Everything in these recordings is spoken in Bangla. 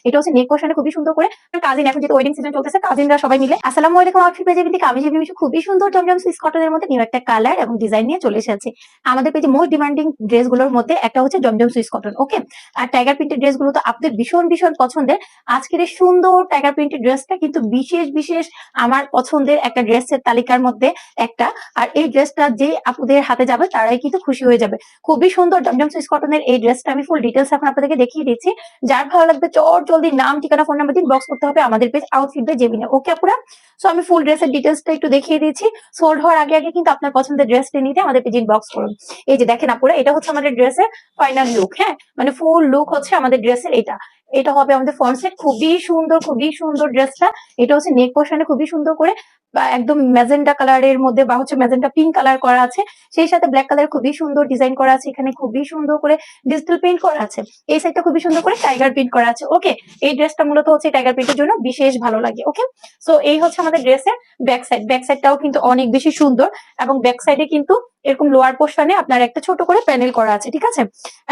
এটা হচ্ছে নেক পোর্শনে খুবই সুন্দর করে কাজিন, এখন যেহেতু ওয়েডিং সিজন চলতেছে, কাজিনরা সবাই মিলে। আসসালামু আলাইকুম, আউটফিট পেজে কিন্তু আমি যে খুবই সুন্দর জমজম সুইস কটনের মধ্যে নিউ একটা কালার এবং ডিজাইন নিয়ে চলে এসেছে। আমাদের পেজে মোস্ট ডিমান্ডিং ড্রেস গুলোর মধ্যে একটা হচ্ছে জমজম সুইস কটন। ওকে, আর টাইগার প্রিন্টেড ড্রেস গুলো তো আপনাদের ভীষণ ভীষণ পছন্দের। আজকের এই সুন্দর টাইগার প্রিন্টেড ড্রেসটা কিন্তু বিশেষ বিশেষ আমার পছন্দের একটা ড্রেসের তালিকার মধ্যে একটা। আর এই ড্রেসটা যে আপুদের হাতে যাবে তারাই কিন্তু খুশি হয়ে যাবে। খুবই সুন্দর জমজম সুইস কটনের এই ড্রেসটা আমি ফুল ডিটেলস এখন আপনাদেরকে দেখিয়ে দিচ্ছি। যার ভালো লাগবে চট জলদি নাম, ঠিকানা, ফোন নাম্বার দিন বক্স করতে হবে আমাদের পেজ আউটফিট বাই জেমিনে। ওকে আপুরা, সো আমি ফুল ড্রেসের ডিটেলসটা একটু দেখিয়ে দিচ্ছি। সোল্ড হওয়ার আগে আগে কিন্তু আপনার পছন্দের ড্রেসটা নিতে আমাদের পেজ ইনবক্স করুন। এই যে দেখেন আপুরা, এটা হচ্ছে আমাদের ড্রেসের ফাইনাল লুক। হ্যাঁ, মানে ফুল লুক হচ্ছে আমাদের ড্রেসের এটা। এটা হবে আমাদের ফ্রন্ট সাইড, খুবই সুন্দর ড্রেসটা। এটা হচ্ছে নেক পোর্শনে খুবই সুন্দর করে একদম ম্যাজেন্টা কালারের মধ্যে বা হচ্ছে ম্যাজেন্টা পিঙ্ক কালার করা আছে, সেই সাথে ব্ল্যাক কালার খুবই সুন্দর ডিজাইন করা আছে। এখানে খুবই সুন্দর করে ডিজিটাল প্রিন্ট করা আছে, এই সাইডটা খুবই সুন্দর করে টাইগার প্রিন্ট করা আছে। ওকে, এই ড্রেসটা মূলত হচ্ছে টাইগার প্রিন্টের জন্য বিশেষ ভালো লাগে। ওকে, সো এই হচ্ছে আমাদের ড্রেসের ব্যাক সাইড। ব্যাক সাইডটাও কিন্তু অনেক বেশি সুন্দর এবং ব্যাক সাইডে কিন্তু এরকম লোয়ার পোর্শনে আপনার একটা ছোট করে প্যানেল করা আছে, ঠিক আছে।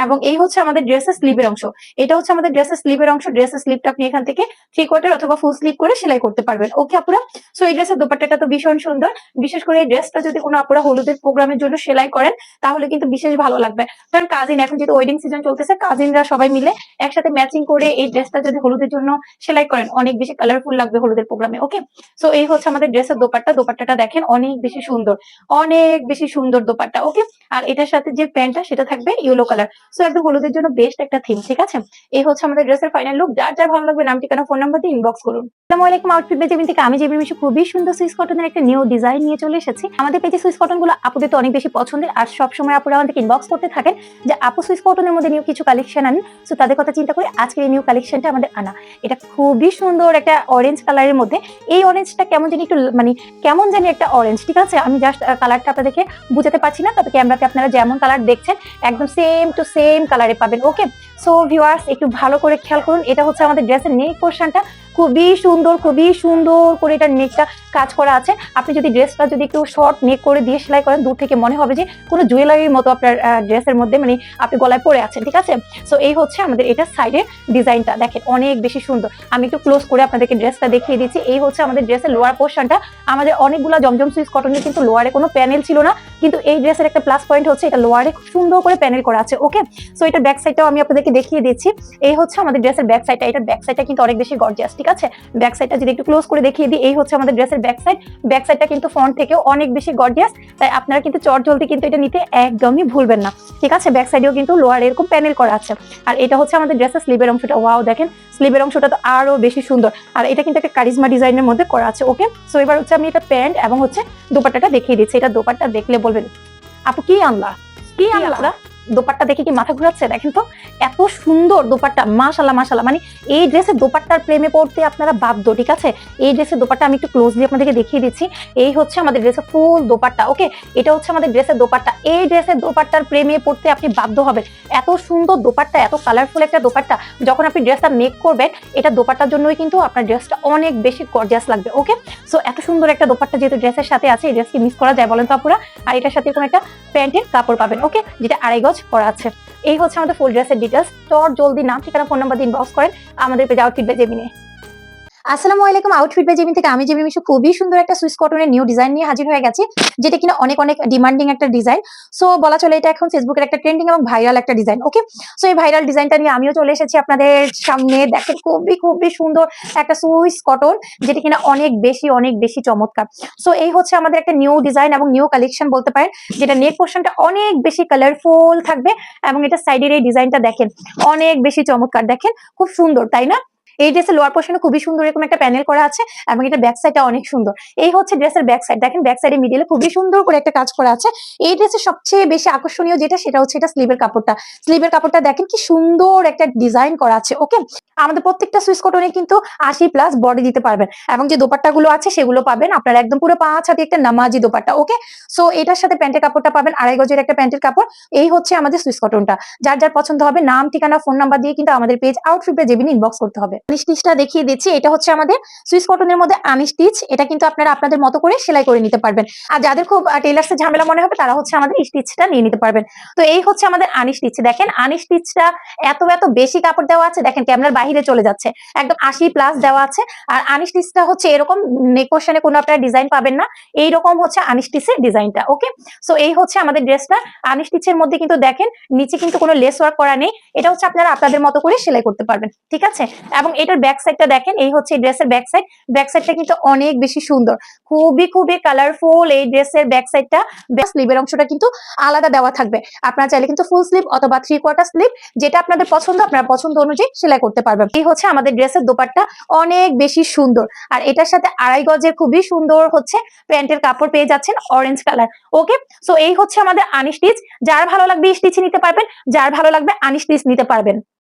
এবং এই হচ্ছে আমাদের ড্রেসের স্লিভের অংশ। এটা হচ্ছে আমাদের ড্রেসের স্লিভের অংশ। ড্রেসের স্লিভটা আপনি এখান থেকে 3/4 অথবা ফুল স্লিভ করে সেলাই করতে পারবেন। ওকে আপুরা, সো এই ড্রেসের দোপাট্টাটা তো ভীষণ সুন্দর। বিশেষ করে এই ড্রেসটা যদি কোনো আপুরা হলুদের প্রোগ্রামের জন্য সেলাই করেন তাহলে কিন্তু বিশেষ ভালো লাগবে। কারণ কাজিন, এখন যেহেতু ওয়েডিং সিজন চলতেছে, কাজিনরা সবাই মিলে একসাথে ম্যাচিং করে এই ড্রেসটা যদি হলুদের জন্য সেলাই করেন অনেক বেশি কালারফুল লাগবে হলুদের প্রোগ্রামে। ওকে, সো এই হচ্ছে আমাদের ড্রেসের দোপাট্টা। দোপাট্টাটা দেখেন অনেক বেশি সুন্দর, অনেক বেশি সুন্দর দোপাট্টা। ওকে, আর এটার সাথে যে প্যান্টটা সেটা থাকবে ইয়েলো কালার। সো একদম হলুদের জন্য বেস্ট একটা থিম, ঠিক আছে। এই হচ্ছে আমাদের ড্রেসের ফাইনাল লুক। যার যার ভালো লাগবে নাম, ঠিকানা, ফোন নাম্বার দিয়ে ইনবক্স করুন। আসসালামু আলাইকুম, আউটফিট বাই জেমিন থেকে আমি জেমিন মিশু খুবই সুন্দর সুইস কটনের একটা নিউ ডিজাইন নিয়ে চলে এসেছি। আমাদের পেজে সুইস কটন গুলো আপুদের তো অনেক বেশি পছন্দের, আর সবসময় আপুরা আমাদেরকে ইনবক্স করতে থাকেন যে আপু সুইস কটনের মধ্যে নিউ কিছু কালেকশন আনেন। সো তাদের কথা চিন্তা করে আজকের এই নিউ কালেকশনটা আমাদের আনা। এটা খুবই সুন্দর একটা অরেঞ্জ কালারের মধ্যে। এই অরেঞ্জটা কেমন জানি একটু মানে কেমন জানি একটা অরেঞ্জ, ঠিক আছে। আমি জাস্ট কালারটা আপনাদেরকে বুঝাতে পারছি না, তবে ক্যামেরাতে আপনারা যেমন কালার দেখছেন একদম সেম টু সেম কালারে পাবেন। ওকে, সো ভিউয়ার্স একটু ভালো করে খেয়াল করুন। এটা হচ্ছে আমাদের ড্রেসের নেক পোর্শনটা। খুবই সুন্দর করে এটা নেকটা কাজ করা আছে। আপনি যদি ড্রেসটা যদি একটু শর্ট নেক করে দিয়ে সেলাই করেন, দূর থেকে মনে হবে যে কোনো জুয়েলারির মতো আপনার ড্রেসের মধ্যে মানে আপনি গলায় পরে আছেন, ঠিক আছে। সো এই হচ্ছে আমাদের এটা সাইডের ডিজাইনটা, দেখেন অনেক বেশি সুন্দর। আমি একটু ক্লোজ করে আপনাদেরকে ড্রেসটা দেখিয়ে দিচ্ছি। এই হচ্ছে আমাদের ড্রেসের লোয়ার পোর্শনটা। আমাদের অনেকগুলো জমজম সুইস কটনের কিন্তু লোয়ারে কোনো প্যানেল ছিল না, কিন্তু এই ড্রেসের একটা প্লাস পয়েন্ট হচ্ছে এটা লোয়ারে খুব সুন্দর করে প্যানেল করা আছে। ওকে, সো এটার ব্যাক সাইডটাও আমি আপনাদেরকে দেখিয়ে দিচ্ছি। এই হচ্ছে আমাদের ড্রেসের ব্যাক সাইডটা। এটার ব্যাক সাইডটা কিন্তু অনেক বেশি গর্জিয়াস, ঠিক আছে। ব্যাক সাইডটা যদি একটু ক্লোজ করে দেখিয়ে দিই, এই হচ্ছে আমাদের ড্রেসের ব্যাক সাইড। ব্যাক সাইডটা কিন্তু ফ্রন্ট থেকেও অনেক বেশি গর্জিয়াস, তাই আপনারা কিন্তু চট জলদি কিন্তু এটা নিতে একদমই ভুলবেন না, ঠিক আছে। ব্যাক সাইডেও কিন্তু লোয়ার এরকম প্যানেল করা আছে। আর এটা হচ্ছে আমাদের ড্রেসের স্লিভের অংশটা। ওয়াও, দেখেন স্লিভের অংশটা তো আরো বেশি সুন্দর। আর এটা কিন্তু একটা কারিজমা ডিজাইনের মধ্যে করা আছে। ওকে, সো এবার হচ্ছে আমি এটা প্যান্ট এবং হচ্ছে দোপাট্টাটা দেখিয়ে দিচ্ছি। এটা দোপাট্টা দেখলে বলবেন আপু কি আনলা, কি আনলা। দোপাট্টা দেখে কি মাথা ঘুরাচ্ছে? দেখেন তো এত সুন্দর দোপাট্টা, মাশাআল্লাহ মাশাআল্লাহ। মানে এই ড্রেসের দোপাট্টার প্রেমে পড়তে আপনারা বাধ্য, ঠিক আছে। এই ড্রেসের দোপাট্টা আমি একটু ক্লোজলি আপনাদেরকে দেখিয়ে দিচ্ছি। এই হচ্ছে আমাদের ড্রেসের ফুল দোপাট্টা। ওকে, এটা হচ্ছে আমাদের ড্রেসের দোপাট্টা। এই ড্রেসের দোপাট্টার প্রেমে পড়তে আপনি বাধ্য হবেন। এত সুন্দর দোপাট্টা, এত কালারফুল একটা দোপাট্টা। যখন আপনি ড্রেসটা মেক করবেন, এটা দোপাট্টার জন্যই কিন্তু আপনার ড্রেসটা অনেক বেশি গর্জিয়াস লাগবে। ওকে, সো এত সুন্দর একটা দোপাট্টা যেহেতু ড্রেসের সাথে আছে, এই ড্রেসকে মিস করা যায় বলেন তো আপুরা। আর এটার সাথে কোনো একটা প্যান্টের কাপড় পাবেন। ওকে, যেটা 2.5 গজ করা আছে। এই হচ্ছে আমাদের ফুল ড্রেসের ডিটেলস। চট জলদি নাম, ঠিকানা, ফোন নাম্বার দিয়ে ইনবক্স করেন আমাদের পেজ আউটফিট বাই জেমিনে। আসসালামু আলাইকুম, আউটফিট বাই জেমিন থেকে আমি জেমিন মিশু খুবই সুন্দর একটা সুইস কটনের নিউ ডিজাইন নিয়ে হাজির হয়ে গেছি, যেটা কিনা অনেক অনেক ডিমান্ডিং একটা ডিজাইন। সো বলা চলে এটা এখন ফেসবুকের একটা ট্রেন্ডিং এবং ভাইরাল একটা ডিজাইন। ওকে, সো এই ভাইরাল ডিজাইনটা নিয়ে আমিও চলে এসেছি আপনাদের সামনে। দেখেন খুবই সুন্দর একটা সুইস কটন, যেটা কিনা অনেক বেশি চমৎকার। সো এই হচ্ছে আমাদের একটা নিউ ডিজাইন এবং নিউ কালেকশন বলতে পারেন, যেটা নেক পোর্শনটা অনেক বেশি কালারফুল থাকবে এবং এটা সাইডের এই ডিজাইনটা দেখেন অনেক বেশি চমৎকার। দেখেন খুব সুন্দর, তাই না। এই ড্রেসের লোয়ার পোর্শনে খুবই সুন্দর এরকম একটা প্যানেল করা আছে এবং এটা ব্যাক সাইডটা অনেক সুন্দর। এই হচ্ছে ড্রেসের ব্যাক সাইড। দেখেন ব্যাক সাইডে মিডিলে খুবই সুন্দর করে একটা কাজ করা আছে। এই ড্রেসের সবচেয়ে বেশি আকর্ষণীয় যেটা, সেটা হচ্ছে এটা স্লিভের কাপড়টা। স্লিভের কাপড়টা দেখেন কি সুন্দর একটা ডিজাইন করা আছে। ওকে, আমাদের প্রত্যেকটা সুইস কটনে কিন্তু 80+ বডি দিতে পারবেন এবং যে দোপাট্টাগুলো আছে সেগুলো পাবেন আপনারা একদম পুরো 5 হাতে একটা নামাজি দোপাট্টা। ওকে, সো এটার সাথে প্যান্টের কাপড়টা পাবেন 2.5 গজের একটা প্যান্টের কাপড়। এই হচ্ছে আমাদের সুইস কটনটা। যার যার পছন্দ হবে নাম, ঠিকানা, ফোন নাম্বার দিয়ে কিন্তু আমাদের পেজ আউটফিট বাই জেমিনে ইনবক্স করতে হবে। আনস্টিচটা দেখিয়ে দিচ্ছি। এটা হচ্ছে আমাদের সুইস কটনের মধ্যে আনস্টিচ। এটা কিন্তু আপনারা আপনাদের মতো করে সেলাই করে নিতে পারবেন। আর যাদের খুব টেইলার্সের ঝামেলা মনে হবে তারা হচ্ছে আমাদের স্টিচটা নিয়ে নিতে পারবেন। তো এই হচ্ছে আমাদের আনস্টিচ। দেখেন আনস্টিচটা এত বেশি কাপড় দেওয়া আছে, দেখেন ক্যামেরার বাইরে চলে যাচ্ছে, একদম 80 প্লাস দেওয়া আছে। আর আনস্টিচটা হচ্ছে এরকম নেকোশনে কোনো আপনারা ডিজাইন পাবেন না, এইরকম হচ্ছে আনস্টিচের ডিজাইনটা। ওকে, সো এই হচ্ছে আমাদের ড্রেসটা। আনস্টিচের মধ্যে কিন্তু দেখেন নিচে কিন্তু কোনো লেস ওয়ার্ক করা নেই, এটা হচ্ছে আপনারা আপনাদের মতো করে সেলাই করতে পারবেন, ঠিক আছে। এবং এটার ব্যাক সাইডটা দেখেন, এই হচ্ছে ড্রেসের ব্যাক সাইড। ব্যাক সাইডটা কিন্তু অনেক বেশি সুন্দর, খুবই কালারফুল এই ড্রেসের ব্যাক সাইডটা। স্লিভের অংশটা কিন্তু আলাদা দেওয়া থাকবে, আপনারা চাইলে কিন্তু ফুল স্লিভ অথবা 3/4 স্লিভ, যেটা আপনাদের পছন্দ আপনারা পছন্দ অনুযায়ী সেলাই করতে পারবেন। এই হচ্ছে আমাদের ড্রেসের দোপাট্টা, অনেক বেশি সুন্দর। আর এটার সাথে 2.5 গজের খুবই সুন্দর হচ্ছে প্যান্টের কাপড় পেয়ে যাচ্ছেন, অরেঞ্জ কালার। ওকে, সো এই হচ্ছে আমাদের আনস্টিচ। যার ভালো লাগবে স্টিচ নিতে পারবেন, যার ভালো লাগবে আনস্টিচ নিতে পারবেন।